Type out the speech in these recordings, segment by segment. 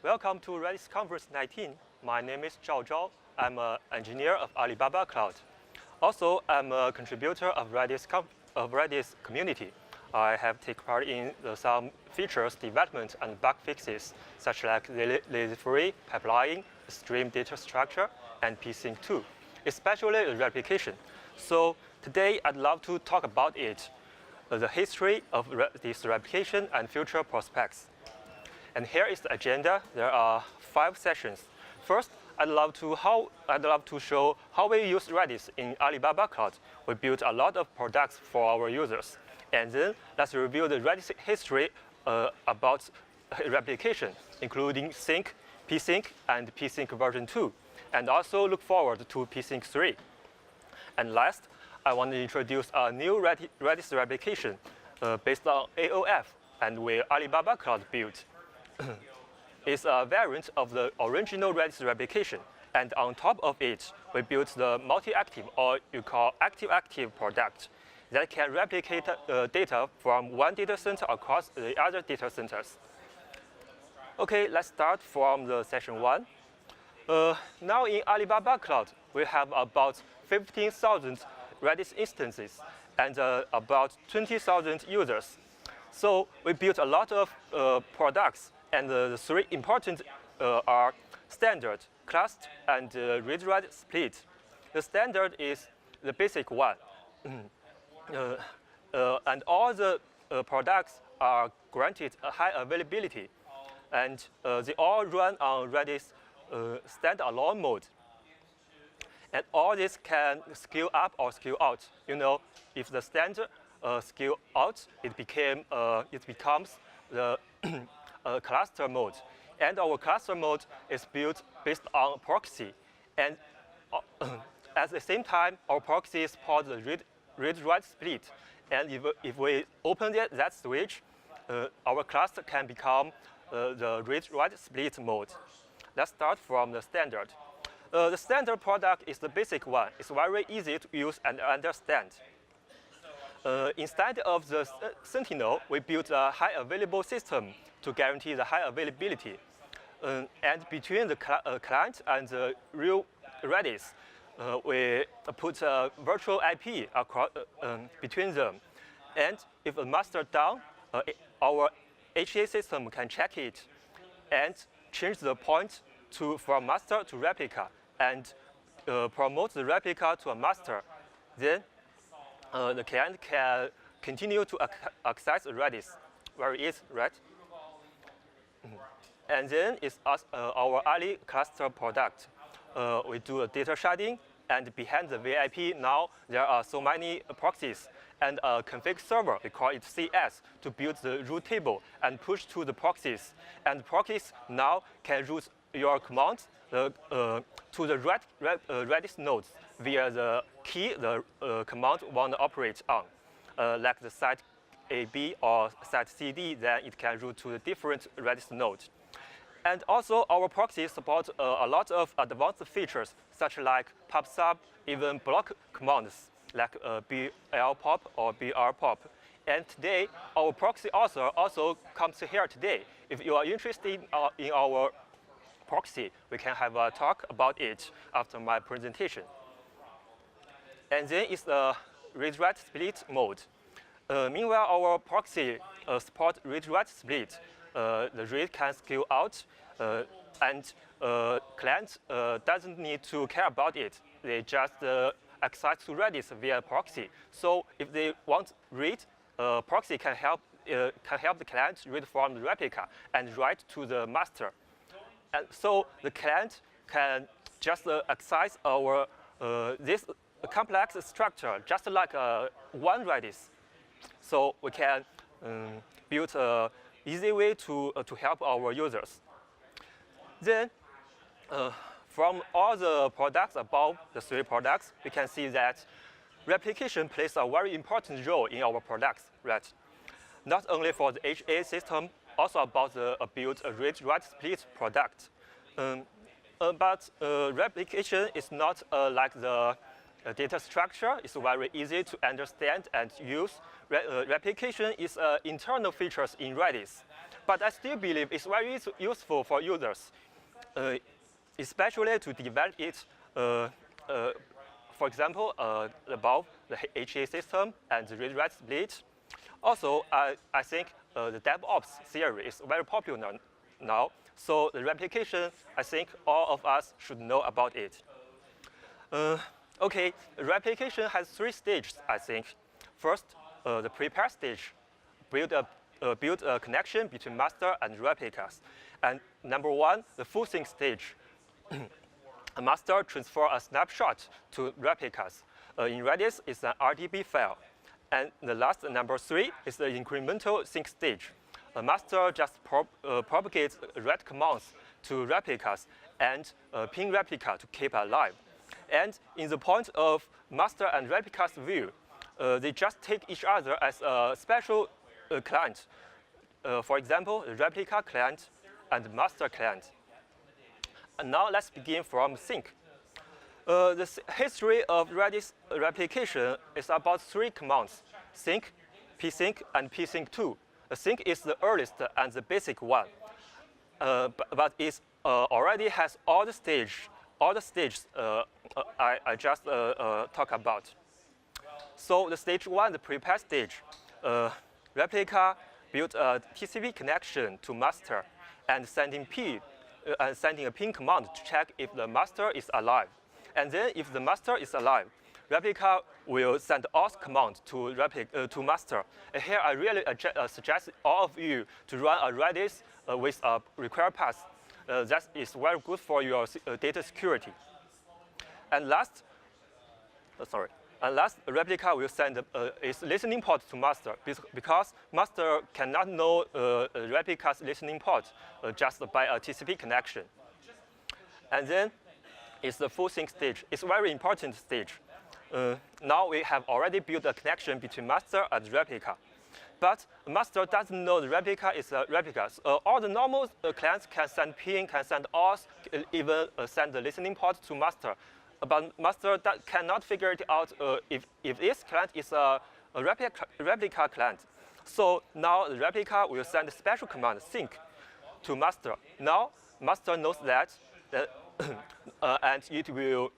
Welcome to Redis Conference 19. My name is Zhao Zhao. I'm an engineer of Alibaba Cloud. Also, I'm a contributor of Redis community. I have taken part in some features development and bug fixes, such like lazy-free pipeline, stream data structure, and PSYNC 2, especially replication. So today, I'd love to talk about it, the history of this replication and future prospects. And here is the agenda. There are 5 sessions. First, I'd love to show how we use Redis in Alibaba Cloud. We built a lot of products for our users. And then let's review the Redis history about replication, including sync, PSYNC, and PSYNC version 2, and also look forward to PSYNC 3. And last, I want to introduce a new Redis replication based on AOF, and where Alibaba Cloud built. It's a variant of the original Redis replication, and on top of it, we built the multi-active, or you call active-active product that can replicate data from one data center across the other data centers. Okay, let's start from the session 1. Now in Alibaba Cloud, we have about 15,000 Redis instances and about 20,000 users. So we built a lot of products. And the 3 important are standard, cluster, and read-write split. The standard is the basic one. And all the products are granted a high availability. And they all run on Redis standalone mode. And all this can scale up or scale out. You know, if the standard scale out, it becomes the cluster mode. And our cluster mode is built based on proxy. And at the same time, our proxy supports the read-write split. And if we open that switch, our cluster can become the read-write split mode. Let's start from the standard. The standard product is the basic one. It's very easy to use and understand. Instead of the Sentinel, we built a high available system to guarantee the high availability. And between the client and the real Redis, we put a virtual IP across, between them. And if a master down, our HA system can check it and change the point from master to replica and promote the replica to a master. Then the client can continue to access Redis, where it is, right? And then it's our Ali cluster product. We do a data sharding, and behind the VIP now there are so many proxies and a config server, we call it CS, to build the route table and push to the proxies. And proxies now can route your commands to the Redis nodes via the key the command want to operate on, like the site AB or site CD, then it can route to the different Redis nodes. And also, our proxy supports a lot of advanced features, such like pub/sub, even block commands, like blpop or brpop. And today, our proxy also comes here today. If you are interested in our proxy, we can have a talk about it after my presentation. And then it's the read-write split mode. Meanwhile, our proxy supports read-write split. The read can scale out, and client doesn't need to care about it. They just access to Redis via proxy. So if they want read, proxy can help the client read from the replica and write to the master. And so the client can just access our this complex structure just like one Redis. So we can build an easy way to help our users. Then, from all the products above, the 3 products, we can see that replication plays a very important role in our products, right? Not only for the HA system, also about the build a read-write split product. But replication is not like the data structure is very easy to understand and use. Replication is internal features in Redis. But I still believe it's very useful for users, especially to develop it, for example, above the HA system and the read-write split. Also, I think the DevOps theory is very popular now. So the replication, I think all of us should know about it. Okay, replication has 3 stages, I think. First, the prepare stage, build a connection between master and replicas. And number 1, the full sync stage. A master transfer a snapshot to replicas. In Redis, it's an RDB file. And the last, number 3, is the incremental sync stage. A master just propagates read commands to replicas and ping replica to keep alive. And in the point of master and replicas view, they just take each other as a special client. For example, the replica client and master client. And now let's begin from sync. The history of Redis replication is about 3 commands: sync, PSYNC, and PSYNC2. Sync is the earliest and the basic one, but it already has all the stages I just talked about. So the stage 1, the prepare stage, replica built a TCP connection to master and sending a ping command to check if the master is alive. And then if the master is alive, replica will send auth command to master. And here I really suggest all of you to run a Redis with a required path. That is very good for your data security. And last, replica will send its listening port to master because master cannot know replica's listening port just by a TCP connection. And then it's the full sync stage. It's a very important stage. Now we have already built a connection between master and replica. But master doesn't know the replica is a replica. All the normal clients can send ping, can send auth, even send the listening port to master. But master cannot figure it out if this client is a replica client. So now the replica will send a special command, sync, to master. Now master knows that, and it will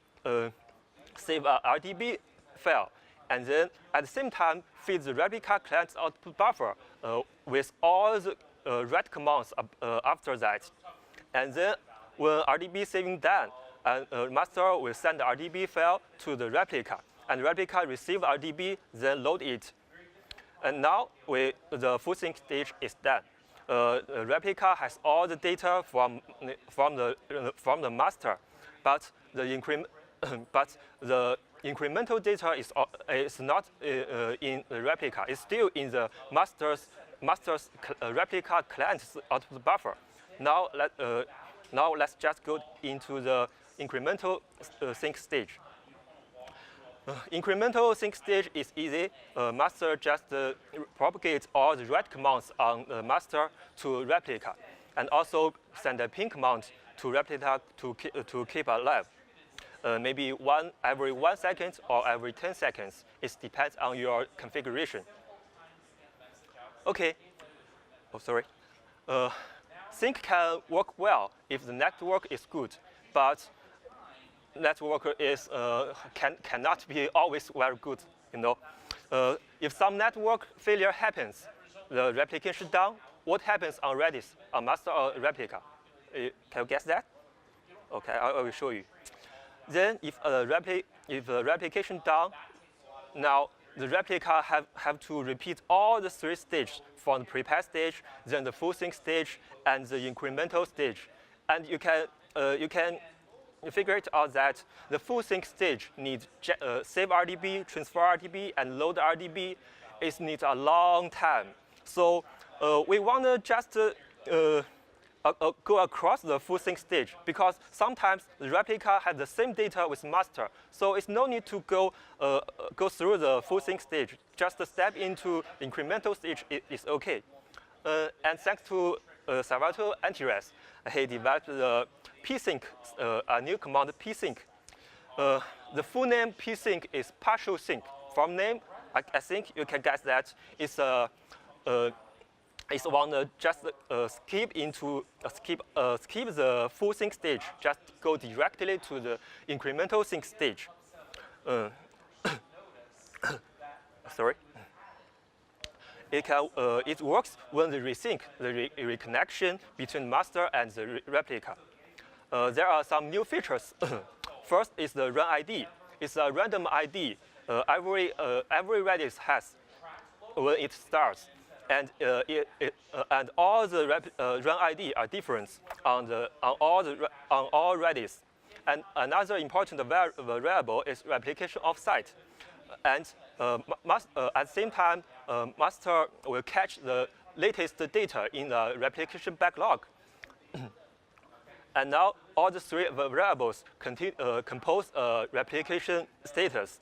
save a RDB file. And then at the same time, feed the replica client's output buffer with all the read commands after that. And then when RDB saving done, master will send the RDB file to the replica. And replica receive RDB, then load it. And now the full sync stage is done. Replica has all the data from the master, but the incremental data is not in the replica. It's still in the master's replica client's output buffer. Now let's just go into the incremental sync stage. Incremental sync stage is easy. Master just propagates all the read commands on the master to replica, and also send a ping command to replica to keep alive. Maybe every 1 second or every 10 seconds. It depends on your configuration. Okay. Oh, sorry. Sync can work well if the network is good, but network is cannot be always very good. If some network failure happens, the replication down. What happens on Redis, on master or replica? Can you guess that? Okay, I will show you. Then if the replication down, now the replica have to repeat all the 3 stages from the prepare stage, then the full sync stage, and the incremental stage. And you can figure it out that the full sync stage needs save RDB, transfer RDB, and load RDB. It needs a long time. So we want to just go across the full sync stage because sometimes the replica has the same data with master. So it's no need to go through the full sync stage. Just step into incremental stage is okay. And thanks to Salvatore Antiras, he developed the PSYNC, a new command PSYNC. the full name PSYNC is partial sync. From name, I think you can guess that it's want to just skip the full sync stage, just go directly to the incremental sync stage. Sorry. It works when the resync, the reconnection between master and the replica. There are some new features. First is the run ID. It's a random ID every Redis has when it starts, and and all the run ID are different on all Redis. And another important variable is replication offsite. And at the same time, master will catch the latest data in the replication backlog. And now all the three variables compose a replication status.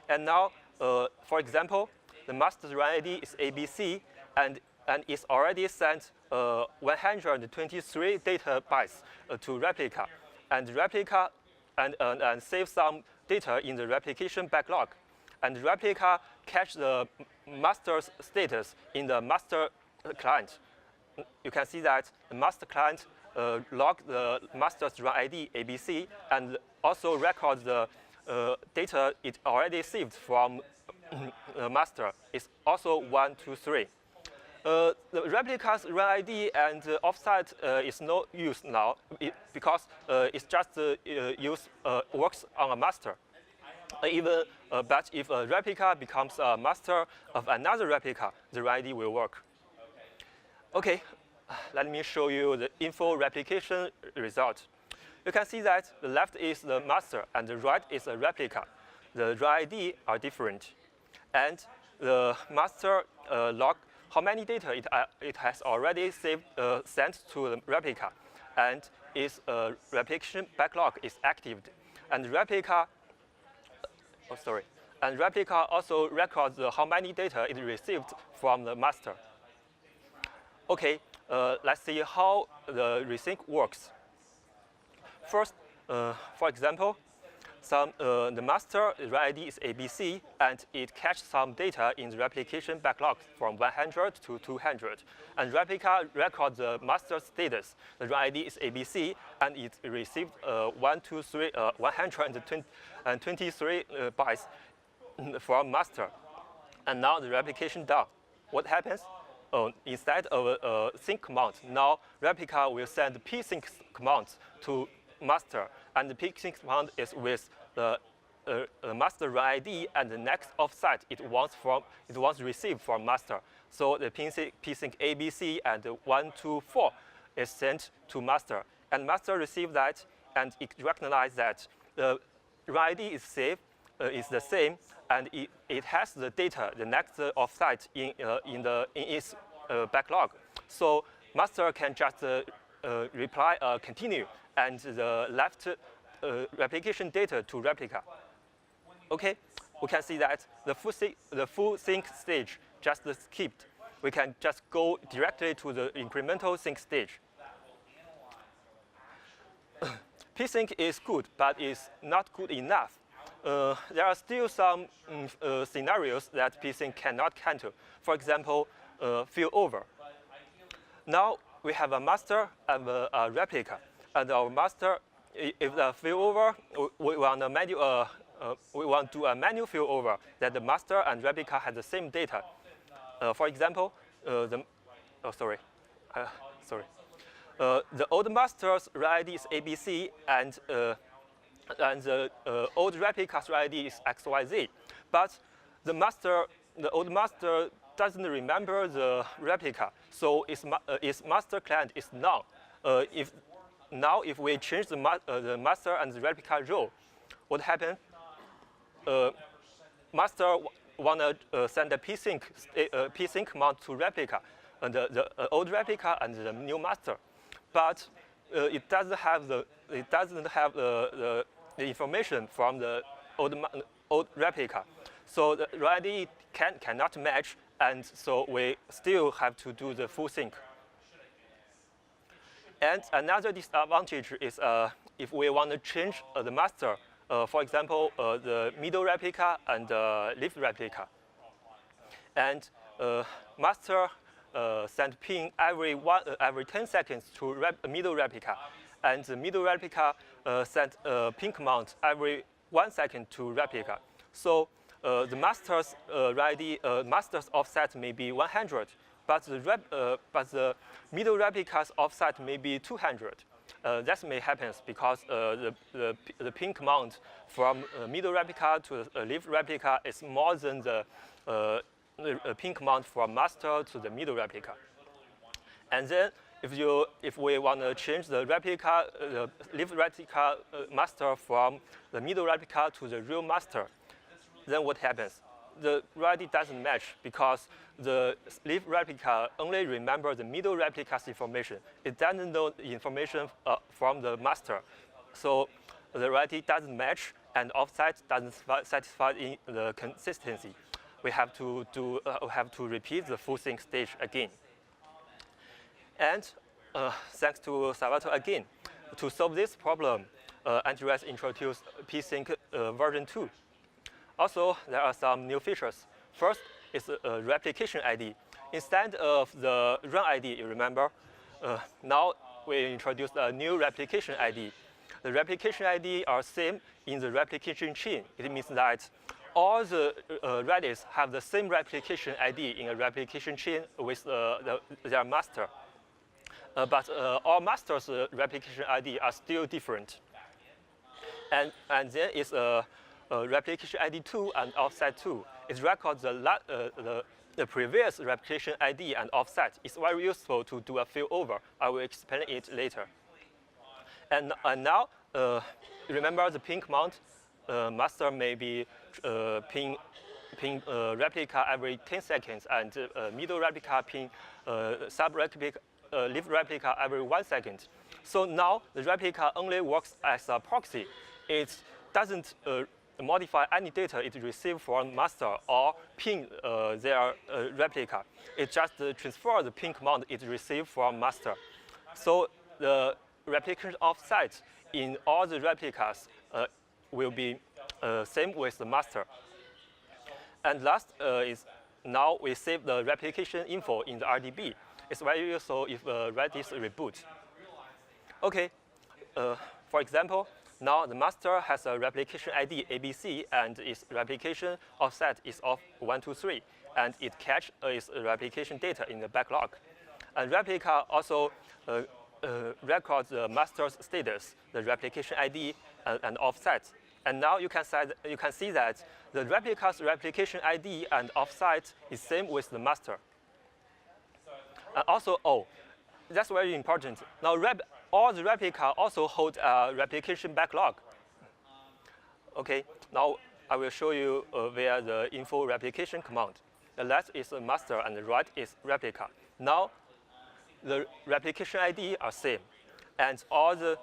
And now, for example, the master's run ID is ABC, and it's already sent 123 data bytes to replica, and replica and save some data in the replication backlog. And replica catch the master's status in the master client. You can see that the master client log the master's run ID ABC and also record the data it already saved from the master. It's also 1, 2, 3. The replica's run ID and offsite is no use now because it's just works on a master. But if a replica becomes a master of another replica, the run ID will work. Okay, let me show you the info replication result. You can see that the left is the master and the right is a replica. The run ID are different. And the master log how many data it has already sent to the replica. And its replication backlog is activated. And replica And replica also records how many data it received from the master. Okay, let's see how the resync works. First, for example, the master run ID is ABC, and it catches some data in the replication backlog from 100 to 200. And replica records the master status. The run ID is ABC, and it received 123 bytes from master. And now the replication done. What happens? Instead of a sync command, now replica will send PSYNC commands to master, and the PSYNC command is with the master run ID and the next offsite it wants received from master. So the PSYNC ABC and 1, 2, 4 is sent to master, and master receives that, and it recognizes that the run ID is the same, and it has the data, the next offsite in its backlog. So master can just reply continue, and the left replication data to replica. Okay, we can see that the full sync stage just skipped. We can just go directly to the incremental sync stage. PSYNC is good, but it's not good enough. There are still some scenarios that PSYNC cannot handle. For example, failover. Now we have a master and a replica, and our master, if the failover, we want to do a manual failover that the master and replica have the same data. For example, the old master's run ID is ABC, and the old replica's run ID is XYZ. But the old master doesn't remember the replica, so its master client is null. If we change the master and the replica role, what happens? Master wanna send a PSYNC command to replica, and the old replica and the new master, but it doesn't have the information from the old replica, so the run ID cannot match, and so we still have to do the full sync. And another disadvantage is if we want to change the master for example, the middle replica and the leaf replica. And master send ping every 10 seconds to middle replica, and the middle replica send ping command every 1 second to replica. So the master's offset may be 100, but the middle replica's offset may be 200. That may happen because the ping command from middle replica to leaf replica is more than the ping command from master to the middle replica. And then if we want to change the replica, the leaf replica master from the middle replica to the real master, then what happens? The Redis doesn't match because the leaf replica only remembers the middle replica's information. It doesn't know the information from the master. So the Redis doesn't match, and offset doesn't satisfy in the consistency. We have to repeat the full sync stage again. And thanks to Salvatore again, to solve this problem, Antiredis introduced PSYNC version 2. Also, there are some new features. First is a replication ID. Instead of the run ID, you remember, now we introduced a new replication ID. The replication ID are same in the replication chain. It means that all the Redis have the same replication ID in a replication chain with their master. But all masters' replication ID are still different. And then is a replication ID 2 and offset 2. It records the previous replication ID and offset. It's very useful to do a failover. I will explain it later. And now, remember the ping command? Master may be ping replica every 10 seconds, and middle replica ping sub-replica, leaf replica every 1 second. So now the replica only works as a proxy. It doesn't modify any data it receives from master or ping their replica. It just transfers the ping command it received from master. So the replication offset in all the replicas will be same with the master. And last is now we save the replication info in the RDB. It's very useful if Redis reboot. Okay, for example, now the master has a replication ID ABC, and its replication offset is of 123, and it catches its replication data in the backlog. And replica also records the master's status, the replication ID, and offset. And now you can see that the replica's replication ID and offset is same with the master. And also, that's very important. Now all the replica also hold a replication backlog. Okay, now I will show you via the info replication command. The left is the master and the right is replica. Now the replication ID are same, and all the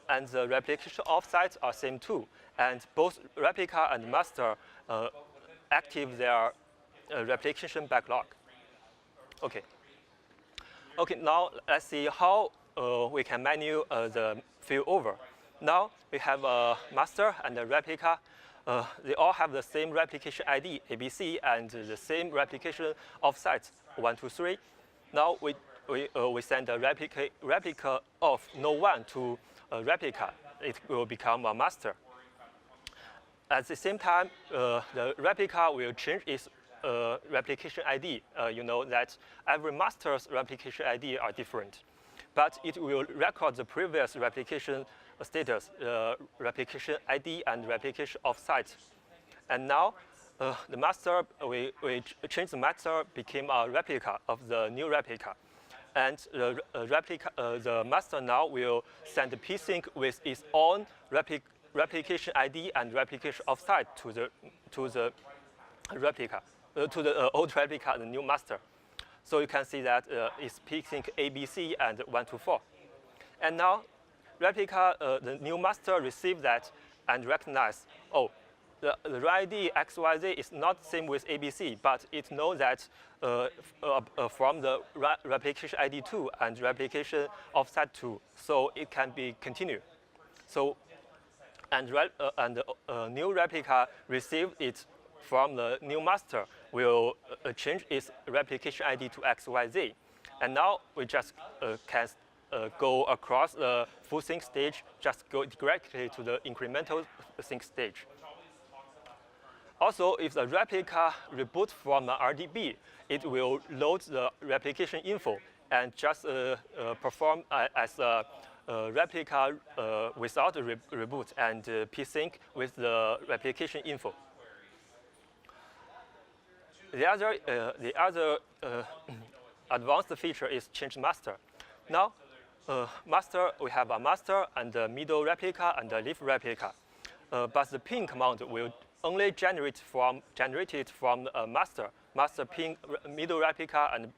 and the replication offsets are same too. And both replica and master active their replication backlog. Okay. Okay, now let's see how we can manual the failover. Now we have a master and a replica. They all have the same replication ID, ABC, and the same replication offset, 123. Now we send a replica of no1 to a replica. It will become a master. At the same time, the replica will change its replication ID. You know that every master's replication ID are different, but it will record the previous replication status, replication ID and replication offset. And now the master, we change the master became a replica of the new replica. And the master now will send the PSYNC with its own replication ID and replication offset to the replica. To the old replica, the new master. So you can see that it's PSYNC ABC and 124. And now replica, the new master received that and recognize, the ID XYZ is not same with ABC, but it knows that from the replication ID 2 and replication offset 2, so it can be continued. So and new replica received it from the new master will change its replication ID to XYZ. And now we just can go across the full sync stage, just go directly to the incremental sync stage. Also, if the replica reboots from the RDB, it will load the replication info and just perform as a replica without a reboot and PSYNC with the replication info. The other advanced feature is change master. Now, master, we have a master and a middle replica and a leaf replica. But the ping command will only generated from a master ping middle replica, and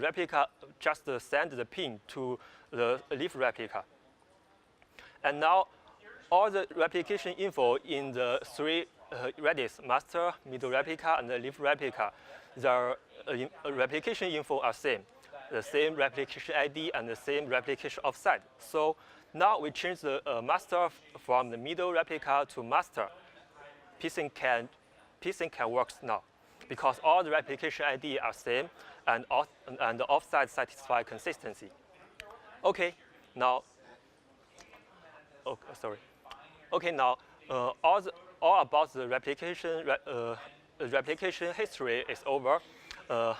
replica just send the ping to the leaf replica. And now all the replication info in the three Redis, master, middle replica, and the leaf replica, the replication info are same. The same replication ID and the same replication offset. So now we change the master from the middle replica to master. PSYNC can work now because all the replication ID are same and the offset satisfy consistency. Okay, now. Okay, sorry. Okay, now all about the replication history is over. The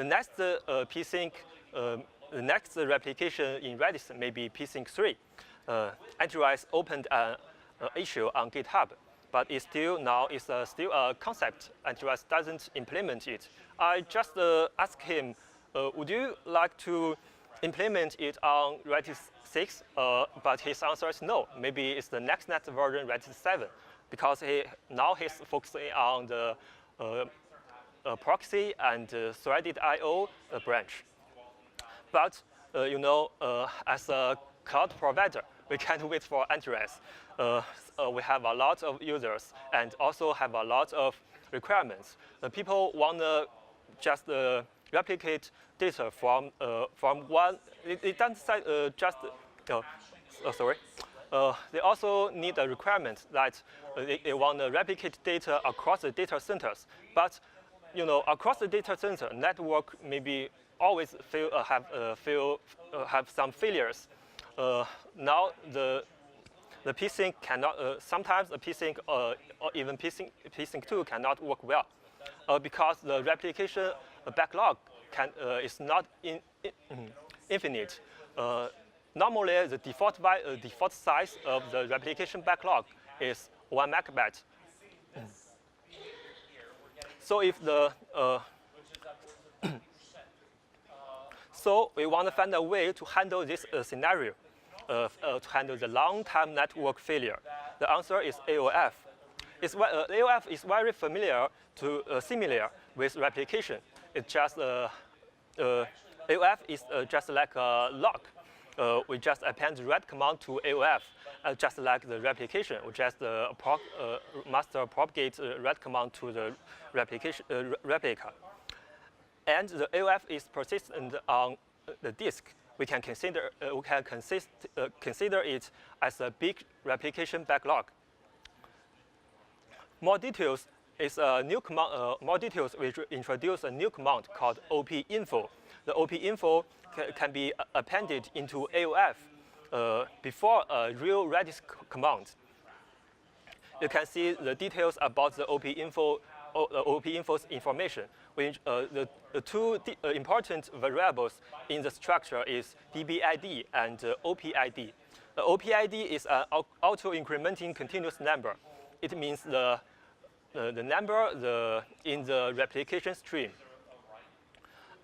next PSYNC, the next replication in Redis may be PSYNC 3. Enterprise opened an issue on GitHub, but it's still still a concept. Enterprise doesn't implement it. I just asked him, would you like to implement it on Redis 6? But his answer is no. Maybe it's the next version, Redis 7, because now he's focusing on the proxy and threaded I/O branch. But you know, as a cloud provider, we can't wait for Enterprise. We have a lot of users and also have a lot of requirements. People want to just replicate data from one. It doesn't say just. Sorry. They also need a requirement that they want to replicate data across the data centers. But you know, across the data center, network maybe always have some failures. Now the PSYNC cannot. Sometimes the PSYNC or even PSYNC 2 cannot work well because the replication backlog is not infinite. Normally, the default size of the replication backlog is 1 megabyte. So if so we want to find a way to handle this scenario, to handle the long-time network failure. The answer is AOF. AOF is very similar with replication. It's just AOF is just like a lock. We just append the read command to AOF, just like the replication. We just master propagate read command to the replica. And the AOF is persistent on the disk. We can consider it as a big replication backlog. More details is a new command. More details we introduce a new command called op-info. The op-info can be appended into AOF before a real Redis command. You can see the details about the op-info's information. The two important variables in the structure is dbid and opid. The opid is an auto-incrementing continuous number. It means the number in the replication stream.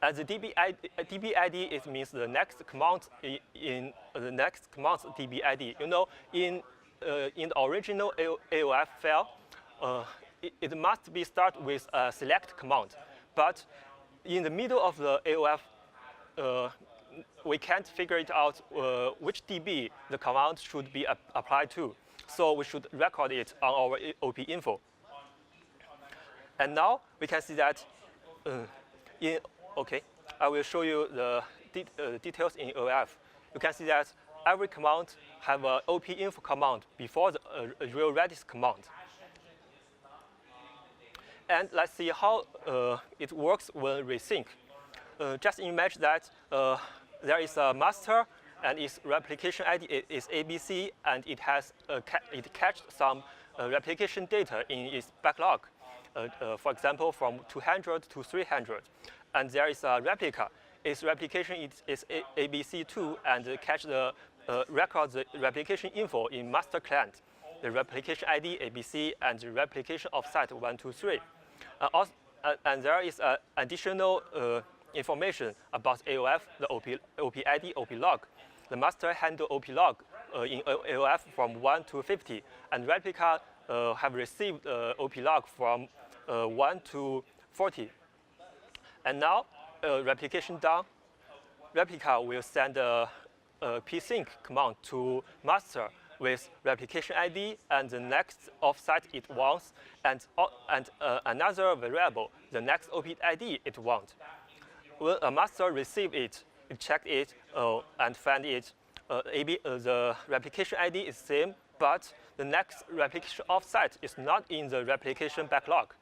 And the dbid it means the next command in the next command's dbid. You know, in the original AOF file, it must be start with a select command. But in the middle of the AOF, we can't figure it out which DB the command should be applied to. So we should record it on our op-info. And now we can see that okay, I will show you the details in AOF. You can see that every command have a op-info command before the real Redis command. And let's see how it works when we sync. Just imagine that there is a master, and its replication ID is ABC, and it has it catched some replication data in its backlog. For example, from 200 to 300, and there is a replica. Its replication is ABC2, and catch the record the replication info in master client, the replication ID ABC, and the replication offset 123. And there is additional information about AOF, the OP ID, OP log. The master handle OP log in AOF from 1 to 50, and replica have received OP log from 1 to 40. And now, replication done. Replica will send a PSYNC command to master with replication ID and the next offset it wants, and another variable, the next OP ID it wants. When a master receives it, it checks it and find it. The replication ID is same, but the next replication offset is not in the replication backlog.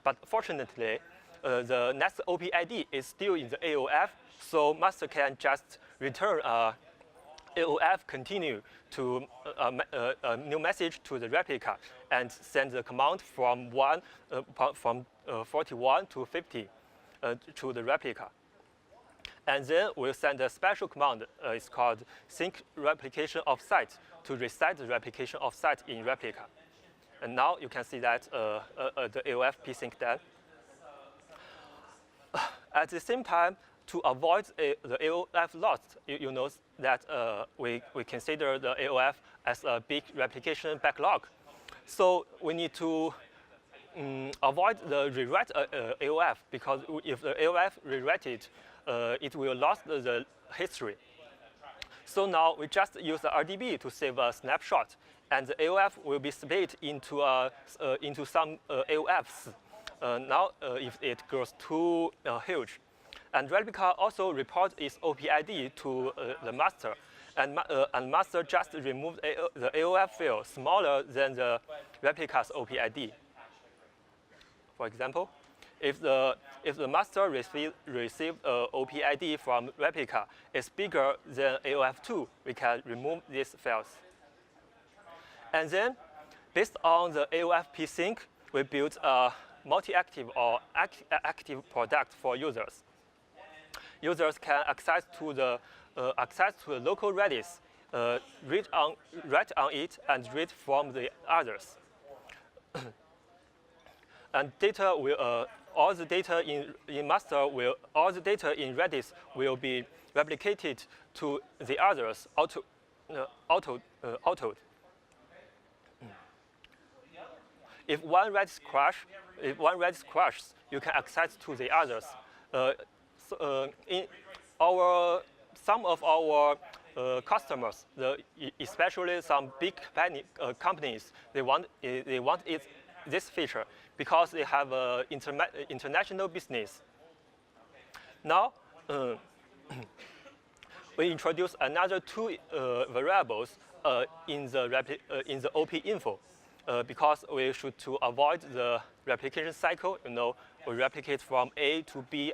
But fortunately, the next OP ID is still in the AOF, so master can just return AOF continue to a new message to the replica and send the command from 41 to 50 to the replica. And then we'll send a special command. It's called sync replication offset to reset the replication offset in replica. And now you can see that the AOF-PSYNC done. At the same time, to avoid the AOF loss, you know that we consider the AOF as a big replication backlog. So we need to avoid the rewrite AOF, because if the AOF rewrite it, it will lose the history. So now we just use the RDB to save a snapshot, and the AOF will be split into some AOFs. Now, if it grows too huge. And replica also reports its OP ID to the master, and master just removed the AOF field smaller than the replica's OP ID. For example, if the master received OP ID from replica is bigger than AOF2, we can remove these files. And then, based on the AOF-PSYNC, we built a multi-active or active product for users. Users can access to the local Redis, write on it, and read from the others. And data will all the data in master all the data in Redis will be replicated to the others autoed. If one Redis crashes, you can access to the others. Some of our customers, especially some big companies, they want this feature because they have international business. Now, we introduce another two variables in the OP info. Because we should to avoid the replication cycle, we replicate from A to B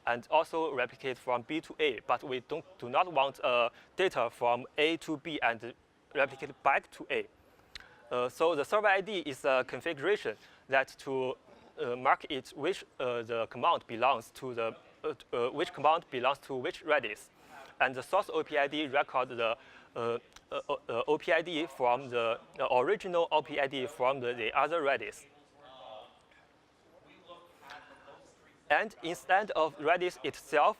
and also replicate from B to A, but we do not want data from A to B and replicate back to A. So the server ID is a configuration that to mark it which the command belongs to which command belongs to which Redis, and the source OP ID record the OP ID from the original OP ID from the other Redis. And instead of Redis itself,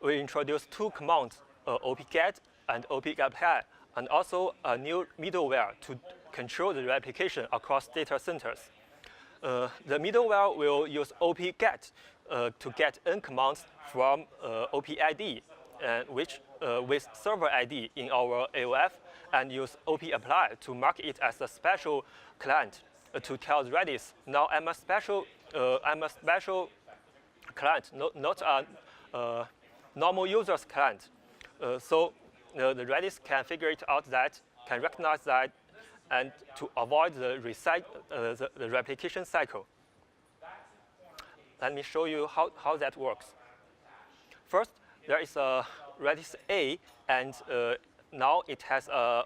we introduce two commands, op-get and op-apply, and also a new middleware to control the replication across data centers. The middleware will use op-get to get n commands from OP ID, which with server ID in our AOF, and use op-apply to mark it as a special client to tell Redis, now I'm a special client, not a normal user's client. So the Redis can figure it out that, can recognize that, and to avoid the replication cycle. Let me show you how that works. First, there is a Redis A, and now it has a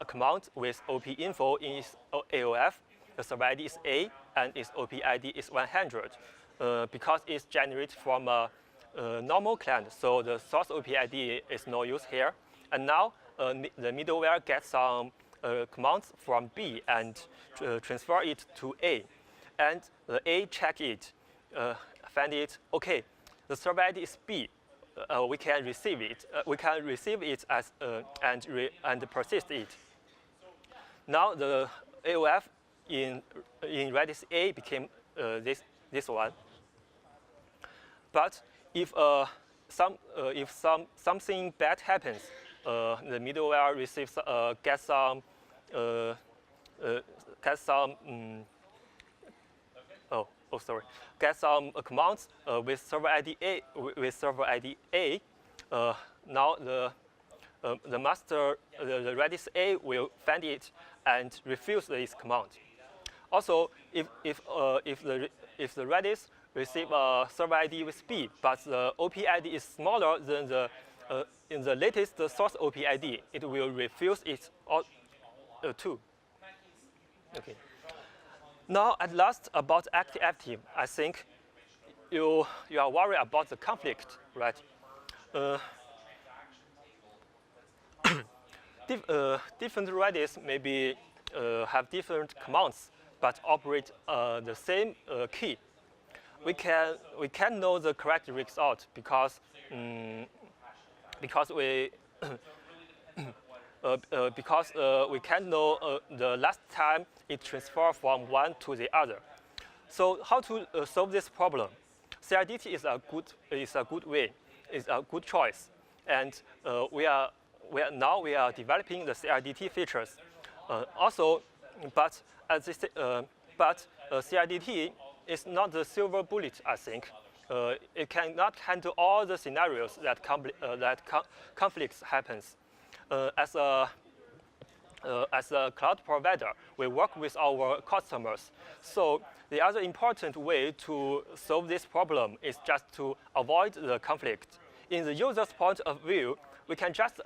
command with OP info in its AOF. The server ID is A, and its OP ID is 100. Because it's generated from a normal client, so the source OP ID is no use here. And now the middleware gets some commands from B and transfer it to A. And the A check it, find it, okay, the server ID is B. We can receive it. We can receive it as and persist it. Now the AOF in Redis A became this one. But if something bad happens, the middleware receives gets some commands with server ID A. Now the master, the Redis A will find it and refuse this command. Also, if the Redis receive a server ID with B, but the OP ID is smaller than the in the latest source OP ID, it will refuse it too. Okay. Now, at last, about active-active, I think you are worried about the conflict, right? Different Redis maybe have different commands, but operate the same key. We can know the correct result because we we can know the last time it transferred from one to the other. So how to solve this problem? CRDT is a good way, is a good choice, and we are developing the CRDT features. But CRDT is not the silver bullet, I think. It cannot handle all the scenarios that conflicts happens. As a cloud provider, we work with our customers. So the other important way to solve this problem is just to avoid the conflict. In the user's point of view, we can just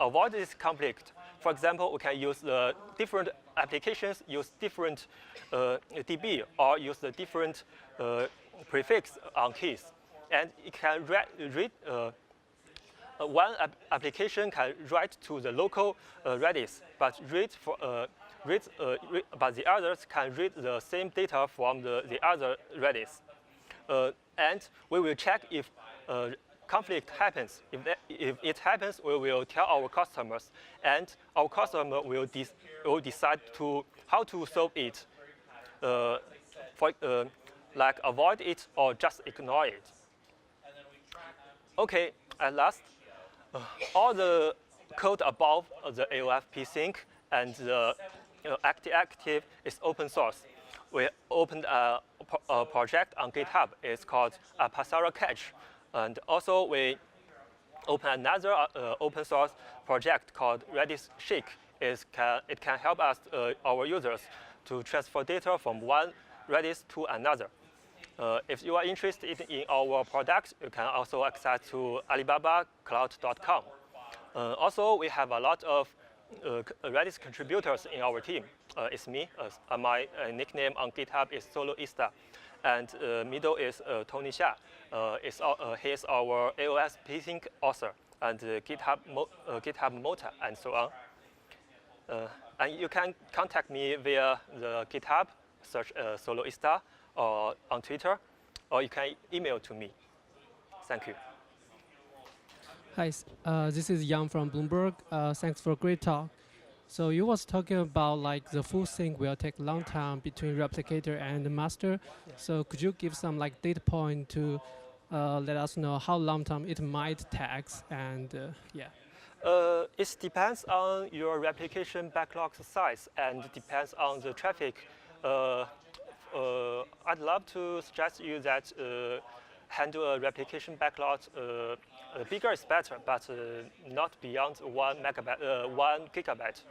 avoid this conflict. For example, we can use the different applications, use different DB, or use the different prefix on keys. And it can read one application can write to the local Redis, but but the others can read the same data from the other Redis. And we will check if conflict happens. If it happens, we will tell our customers, and our customer will decide how to solve it, like avoid it or just ignore it. Okay, at last, all the code above the AOF-PSYNC and the active is open source. We opened a project on GitHub. It's called Pasara Catch. And also we opened another open source project called Redis Shake. It can help us, our users, to transfer data from one Redis to another. If you are interested in our products, you can also access to alibabacloud.com. Also, we have a lot of Redis contributors in our team. It's me. My nickname on GitHub is Soloista. And middle is Tony Xia. He is our AOF-PSYNC author and GitHub Mota and so on. And you can contact me via the GitHub, search Soloista, or on Twitter, or you can email to me. Thank you. Hi, this is Yang from Bloomberg. Thanks for a great talk. So you was talking about like the full sync will take a long time between replicator and the master. Yeah. So could you give some like data point to let us know how long time it might take? And yeah. It depends on your replication backlog size and depends on the traffic. I'd love to suggest you that handle a replication backlog Bigger is better, but not beyond 1 gigabyte.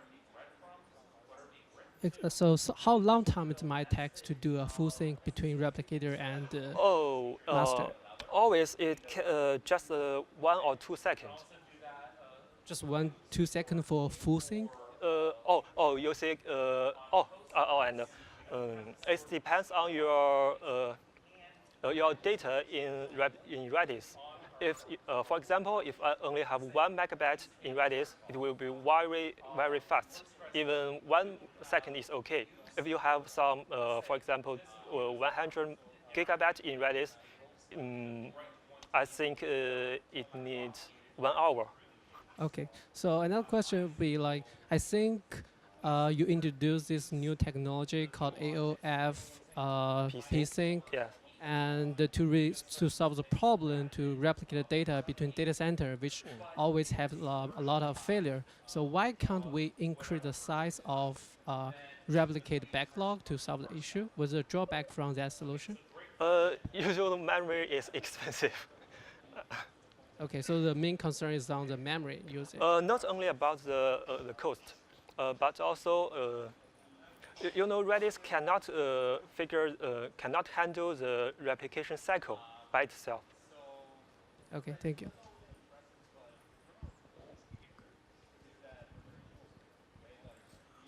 So how long time it might take to do a full sync between replicator and Oh, master? always just 1 or 2 seconds. Just 1-2 seconds for full sync? You say, and it depends on your data in Redis. If, for example, if I only have 1 megabyte in Redis, it will be very, very fast. Even 1 second is okay. If you have some, for example, 100 gigabyte in Redis, I think it needs 1 hour. Okay. So another question would be like, I think you introduced this new technology called AOF-PSYNC, Yes. and to solve the problem to replicate the data between data center, which always have a lot of failure. So why can't we increase the size of replicate backlog to solve the issue? Was there a drawback from that solution? Usually memory is expensive. Okay, so the main concern is on the memory usage. Not only about the cost, but also Redis cannot handle the replication cycle by itself. Okay, thank you.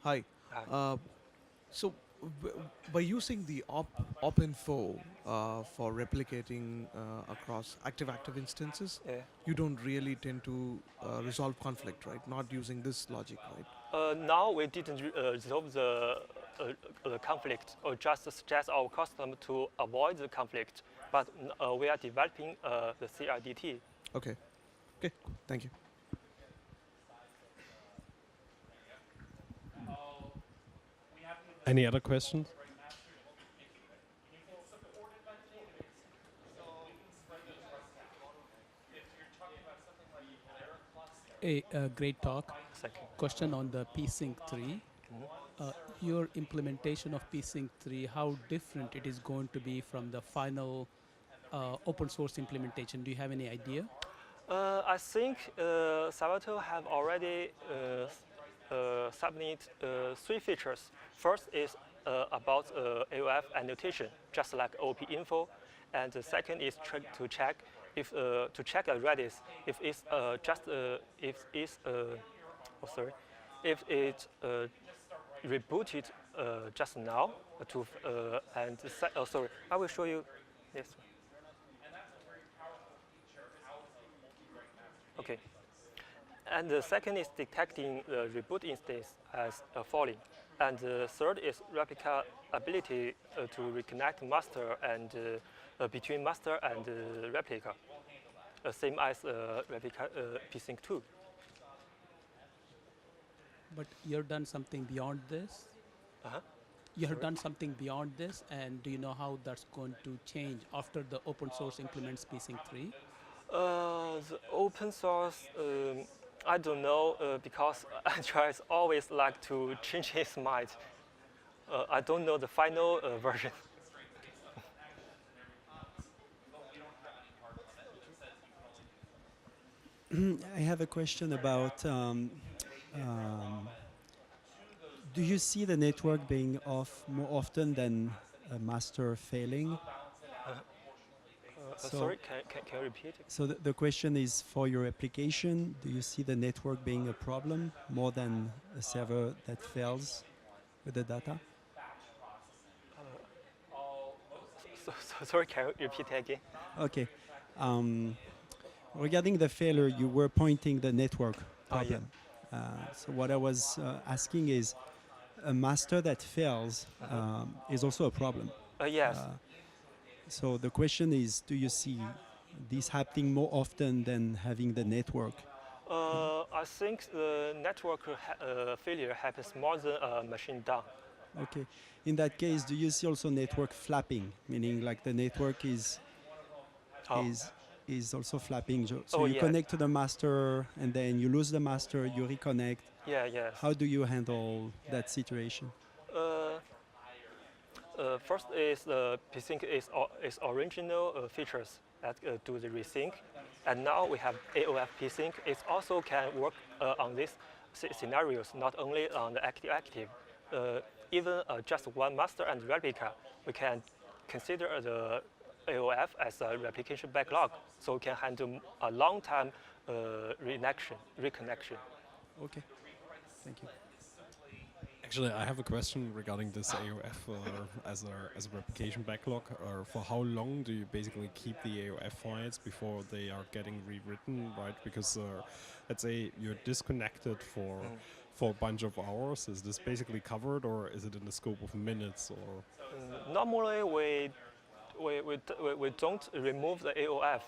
Hi. So by using the op-info for replicating across active instances, Yeah. you don't really tend to resolve conflict, right? Not using this logic, right? Now we didn't resolve the conflict or just suggest our customer to avoid the conflict, but we are developing the CRDT. Okay. Okay. Cool. Thank you. Any other questions? A great talk. Thank you. Question on the PSYNC 3. Your implementation of PSYNC 3, how different it is going to be from the final open source implementation? Do you have any idea? I think Salvatore have already submitted 3 features. First is about AOF annotation, just like OP info, and the second is to check if a Redis if it's if it rebooted just now to I will show you this. Okay. And the second is detecting the reboot instance as falling. And the third is replica ability to reconnect master and between master and replica, same as replica PSYNC 2. But you've done something beyond this? Uh-huh. You have Sorry? done something beyond this, and do you know how that's going to change after the open source implements PSYNC 3? The open source, I don't know because Android always like to change his mind. I don't know the final version. I have a question about do you see the network being off more often than a master failing? Sorry, can you repeat it? So the question is for your application, do you see the network being a problem more than a server that fails with the data? Sorry, can you repeat it again? Okay. Regarding the failure, you were pointing the network problem. So what I was asking is, a master that fails is also a problem. Yes. So the question is, do you see this happening more often than having the network? I think the network failure happens more than machine down. Okay. In that case, do you see also network flapping, meaning like the network is also flapping? So you connect to the master, and then you lose the master, you reconnect. Yeah, yes. How do you handle that situation? First is the PSYNC is original features that do the resync, And now we have AOF-PSYNC. It also can work on these scenarios, not only on the active-active. Even just one master and replica, we can consider the AOF as a replication backlog, so we can handle a long-time reconnection. Okay. Thank you. Actually, I have a question regarding this AOF as a replication backlog. For how long do you basically keep the AOF files before they are getting rewritten, right? Because let's say you're disconnected for a bunch of hours. Is this basically covered, or is it in the scope of minutes? Or normally, we don't remove the AOF.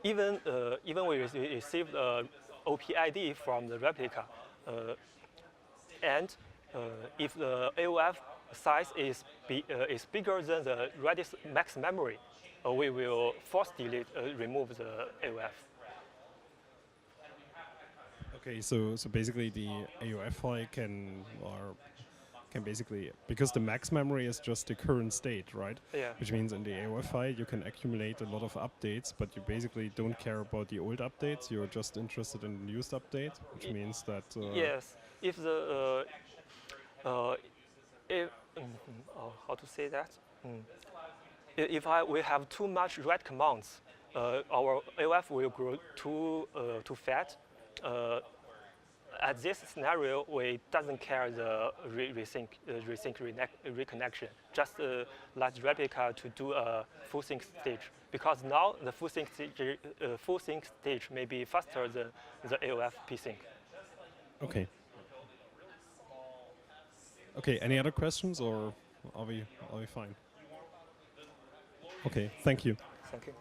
Even we receive the OPID from the replica, and if the AOF size is bigger than the Redis max memory, we will force delete, remove the AOF. okay, so basically the AOF file can basically, because the max memory is just the current state, right? Yeah. Which means in the AOF file you can accumulate a lot of updates, but you basically don't care about the old updates. You're just interested in the newest update, which means that yes, if the how to say that? If we have too much write commands, our AOF will grow too fat. At this scenario, we doesn't care the reconnection. Just let replica to do a full sync stage, because now the full sync stage may be faster than the AOF-PSYNC. okay. Okay. Any other questions, or are we fine? Okay. Thank you. Thank you.